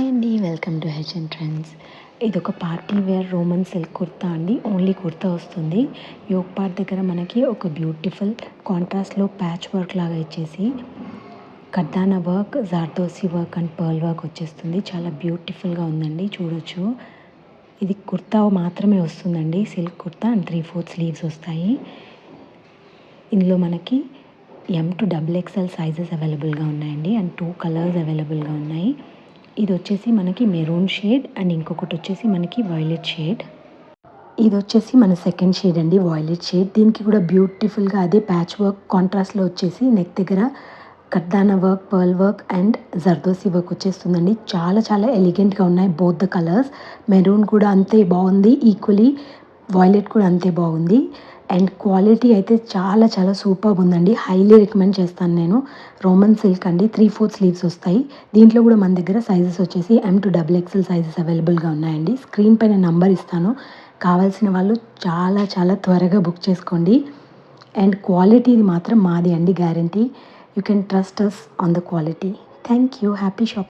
Hi అండి, welcome to HN trends. ఇది ఒక party wear Roman silk kurta అండి. ఓన్లీ కుర్తా వస్తుంది. యోక్ పార్ట్ దగ్గర మనకి ఒక బ్యూటిఫుల్ కాంట్రాస్ట్లో ప్యాచ్ వర్క్ లాగా ఇచ్చేసి కర్దానా work, zardozi work and pearl work వచ్చేస్తుంది. చాలా బ్యూటిఫుల్గా ఉందండి, చూడొచ్చు. ఇది కుర్తా మాత్రమే వస్తుందండి, సిల్క్ కుర్తా అండ్ 3/4 స్లీవ్స్ వస్తాయి. ఇందులో మనకి M to XXL సైజెస్ అవైలబుల్గా ఉన్నాయండి అండ్ 2 కలర్స్ అవైలబుల్గా ఉన్నాయి. ఇది వచ్చేసి మనకి మెరూన్ షేడ్ అండ్ ఇంకొకటి వచ్చేసి మనకి వైలెట్ షేడ్. ఇది వచ్చేసి మన సెకండ్ షేడ్ అండి, వైలెట్ షేడ్. దీనికి కూడా బ్యూటిఫుల్గా అదే ప్యాచ్ వర్క్ కాంట్రాస్ట్లో వచ్చేసి నెక్ దగ్గర కర్దానా work, pearl work and zardozi work వచ్చేస్తుందండి. చాలా చాలా ఎలిగెంట్గా ఉన్నాయి బోత్ ద కలర్స్. మెరూన్ కూడా అంతే బాగుంది, ఈక్వలీ వైలెట్ కూడా అంతే బాగుంది. అండ్ క్వాలిటీ అయితే చాలా చాలా సూపర్ ఉందండి. హైలీ రికమెండ్ చేస్తాను నేను. రోమన్ సిల్క్ అండి, 3/4 స్లీవ్స్ వస్తాయి. దీంట్లో కూడా మన దగ్గర సైజెస్ వచ్చేసి M to XXL సైజెస్ అవైలబుల్గా ఉన్నాయండి. స్క్రీన్ పైన నంబర్ ఇస్తాను, కావాల్సిన వాళ్ళు చాలా చాలా త్వరగా బుక్ చేసుకోండి. అండ్ క్వాలిటీది మాత్రం మాది అండి, guarantee. You can trust us on the quality. Thank you. Happy shop.